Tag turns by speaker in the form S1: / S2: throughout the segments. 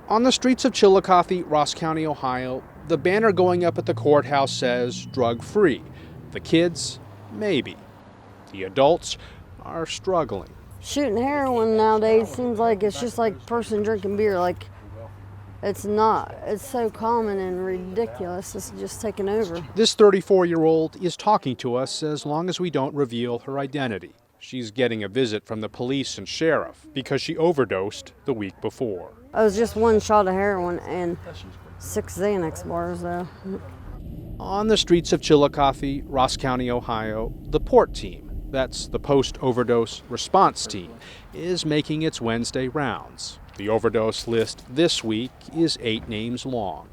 S1: On the streets of Chillicothe, Ross County, Ohio, the banner going up at the courthouse says drug-free. The kids, maybe. The adults are struggling.
S2: Shooting heroin nowadays seems like it's just like a person drinking beer. Like, it's not. It's so common and ridiculous. It's just taking over.
S1: This 34-year-old is talking to us as long as we don't reveal her identity. She's getting a visit from the police and sheriff because she overdosed the week before.
S2: It was just one shot of heroin and 6 Xanax bars, though.
S1: On the streets of Chillicothe, Ross County, Ohio, the PORT team, that's the Post-Overdose Response Team, is making its Wednesday rounds. The overdose list this week is 8 names long.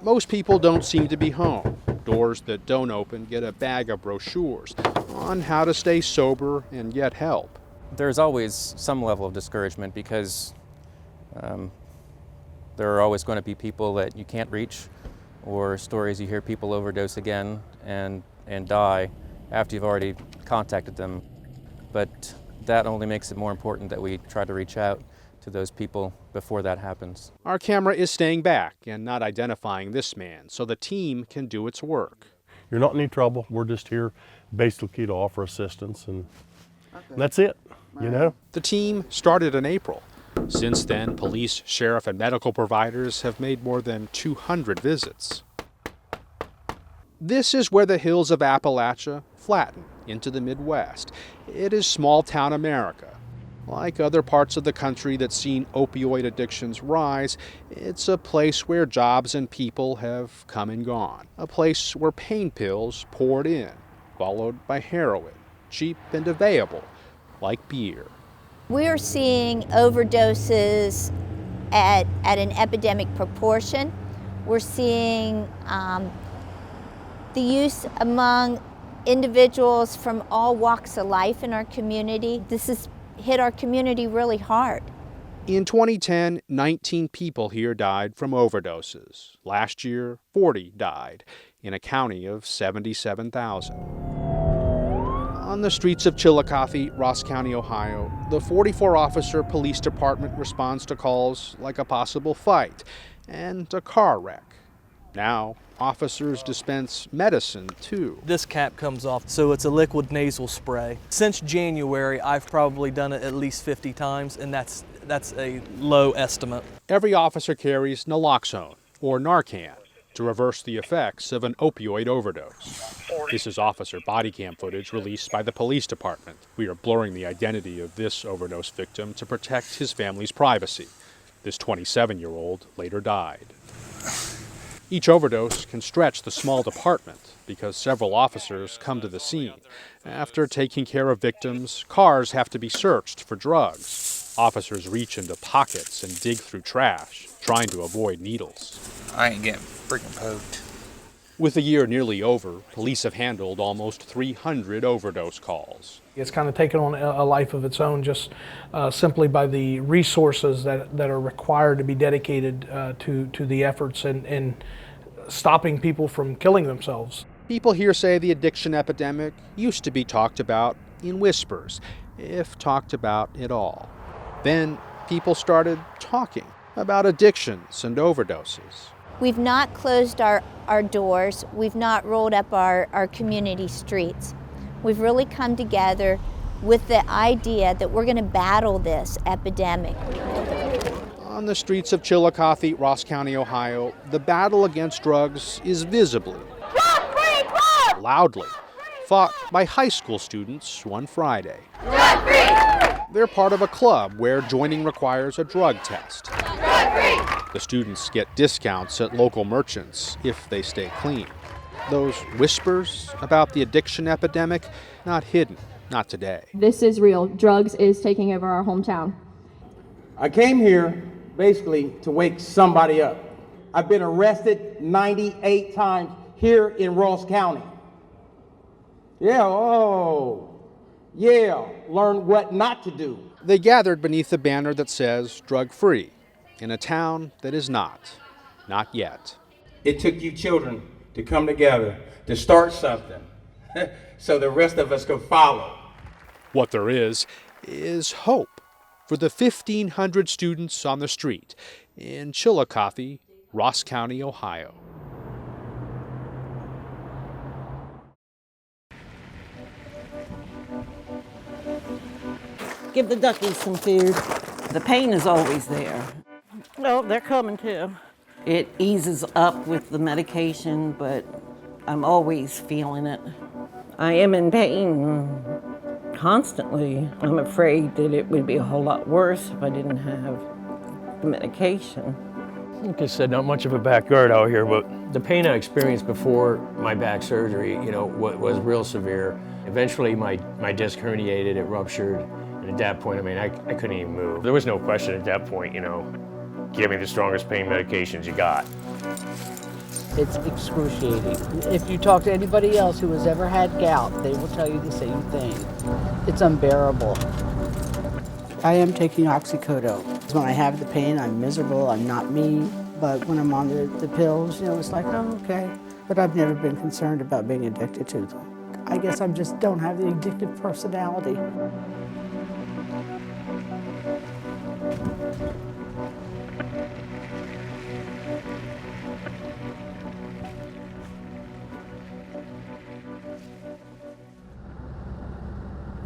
S1: Most people don't seem to be home. Doors that don't open get a bag of brochures on how to stay sober and get help.
S3: There's always some level of discouragement because there are always going to be people that you can't reach, or stories you hear people overdose again and die after you've already contacted them. But that only makes it more important that we try to reach out to those people before that happens.
S1: Our camera is staying back and not identifying this man so the team can do its work.
S4: You're not in any trouble. We're just here basically to offer assistance, and that's it, you know?
S1: The team started in April. Since then, police, sheriff, and medical providers have made more than 200 visits. This is where the hills of Appalachia flatten into the Midwest. It is small-town America. Like other parts of the country that's seen opioid addictions rise, it's a place where jobs and people have come and gone. A place where pain pills poured in, followed by heroin, cheap and available, like beer.
S5: We are seeing overdoses at an epidemic proportion. We're seeing the use among individuals from all walks of life in our community. This has hit our community really hard.
S1: In 2010, 19 people here died from overdoses. Last year, 40 died in a county of 77,000. On the streets of Chillicothe, Ross County, Ohio, the 44-officer police department responds to calls like a possible fight and a car wreck. Now, officers dispense medicine, too.
S6: This cap comes off, so it's a liquid nasal spray. Since January, I've probably done it at least 50 times, and that's a low estimate.
S1: Every officer carries naloxone, or Narcan, to reverse the effects of an opioid overdose. This is officer body cam footage released by the police department. We are blurring the identity of this overdose victim to protect his family's privacy. This 27-year-old later died. Each overdose can stretch the small department because several officers come to the scene. After taking care of victims, cars have to be searched for drugs. Officers reach into pockets and dig through trash, trying to avoid needles.
S7: I ain't getting freaking poked.
S1: With the year nearly over, police have handled almost 300 overdose calls.
S8: It's kind of taken on a life of its own just simply by the resources that are required to be dedicated to the efforts and stopping people from killing themselves.
S1: People here say the addiction epidemic used to be talked about in whispers, if talked about at all. Then people started talking about addictions and overdoses.
S5: We've not closed our doors. We've not rolled up our community streets. We've really come together with the idea that we're going to battle this epidemic.
S1: On the streets of Chillicothe, Ross County, Ohio, the battle against drugs is visibly, loudly, fought by high school students one Friday. They're part of a club where joining requires a drug test. The students get discounts at local merchants if they stay clean. Those whispers about the addiction epidemic, not hidden, not today.
S9: This is real. Drugs is taking over our hometown.
S10: I came here basically to wake somebody up. I've been arrested 98 times here in Ross County. Learn what not to do.
S1: They gathered beneath a banner that says drug-free in a town that is not yet.
S10: It took you children to come together to start something so the rest of us could follow.
S1: What there is hope. for the 1,500 students on the street in Chillicothe, Ross County, Ohio.
S11: Give the duckies some food. The pain is always there. No, they're coming too. It eases up with the medication, but I'm always feeling it. I am in pain constantly. I'm afraid that it would be a whole lot worse if I didn't have the medication.
S12: Like I said, not much of a backyard out here, but the pain I experienced before my back surgery, was real severe. Eventually my disc herniated, it ruptured. And at that point, I couldn't even move. There was no question at that point, give me the strongest pain medications you got.
S13: It's excruciating. If you talk to anybody else who has ever had gout, they will tell you the same thing. It's unbearable.
S14: I am taking oxycodone. When I have the pain, I'm miserable, I'm not me. But when I'm on the pills, it's like, oh, okay. But I've never been concerned about being addicted to them. I guess I just don't have the addictive personality.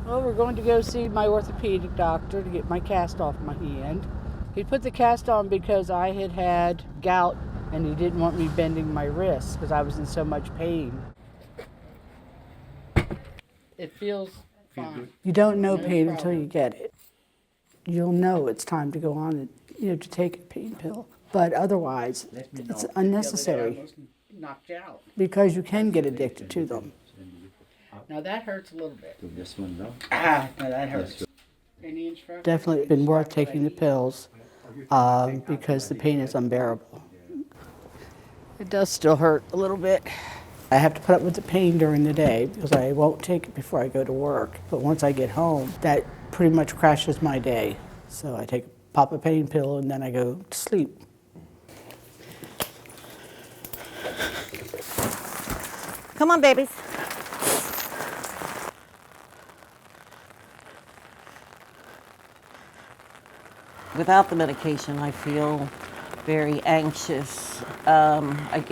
S13: Well, we're going to go see my orthopedic doctor to get my cast off my hand. He put the cast on because I had had gout and he didn't want me bending my wrist because I was in so much pain. It feels fine.
S14: You don't know pain until you get it. You'll know it's time to go on and to take a pain pill. But otherwise, it's unnecessary.
S13: I almost knocked you out.
S14: Because you can get addicted to them.
S13: Now that hurts a little bit.
S10: This one, no?
S13: Ah, no, that hurts. Any instructions?
S14: Definitely been worth taking the pills because the pain is unbearable.
S13: It does still hurt a little bit.
S14: I have to put up with the pain during the day because I won't take it before I go to work. But once I get home, that pretty much crashes my day. So I pop a pain pill and then I go to sleep.
S11: Come on, babies. Without the medication, I feel very anxious. I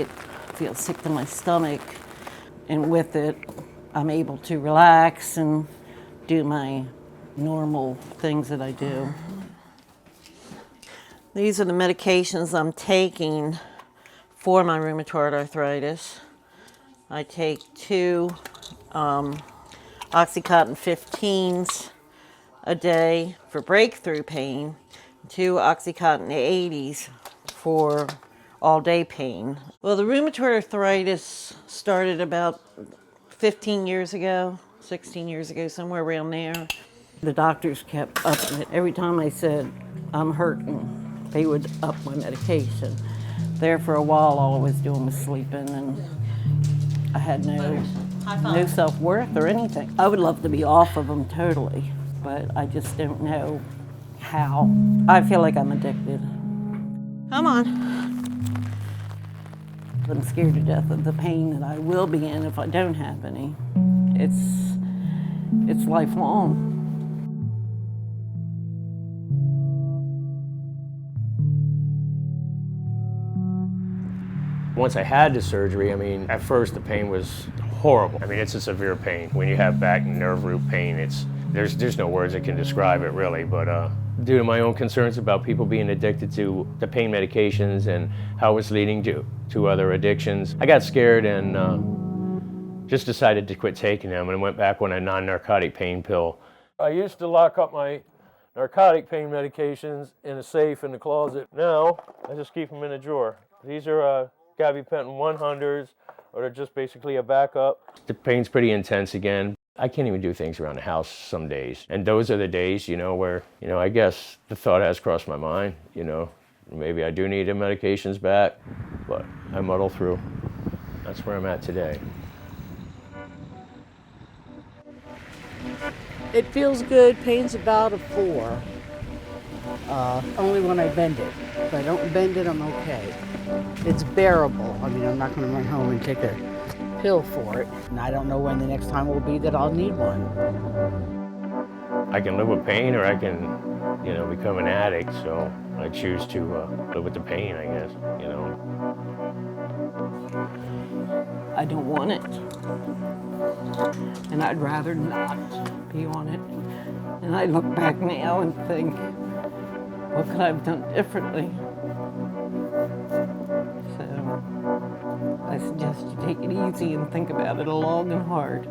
S11: feel sick to my stomach. And with it, I'm able to relax and do my normal things that I do. These are the medications I'm taking for my rheumatoid arthritis. I take 2 Oxycontin 15s a day for breakthrough pain, 2 Oxycontin 80s for all-day pain. Well, the rheumatoid arthritis started about 15 years ago, 16 years ago, somewhere around there. The doctors kept upping it. Every time I said, I'm hurting, they would up my medication. There for a while, all I was doing was sleeping, and I had no self-worth or anything. I would love to be off of them totally, but I just don't know how. I feel like I'm addicted. Come on. I'm scared to death of the pain that I will be in if I don't have any. It's lifelong.
S12: Once I had the surgery, at first the pain was horrible. It's a severe pain. When you have back and nerve root pain, there's no words that can describe it really, but due to my own concerns about people being addicted to the pain medications and how it's leading to other addictions, I got scared and just decided to quit taking them and went back on a non-narcotic pain pill. I used to lock up my narcotic pain medications in a safe in the closet. Now, I just keep them in a drawer. These are gabapentin 100s, or they're just basically a backup. The pain's pretty intense again. I can't even do things around the house some days. And those are the days, where, I guess the thought has crossed my mind, maybe I do need the medications back, but I muddle through. That's where I'm at today.
S13: It feels good. Pain's about a 4. Only when I bend it. If I don't bend it, I'm okay. It's bearable. I'm not going to run home and take a pill for it. And I don't know when the next time will be that I'll need one.
S12: I can live with pain or I can, you know, become an addict. So I choose to live with the pain, I guess, you know.
S15: I don't want it. And I'd rather not be on it. And I look back now and think, what could I have done differently? So I suggest you take it easy and think about it long and hard.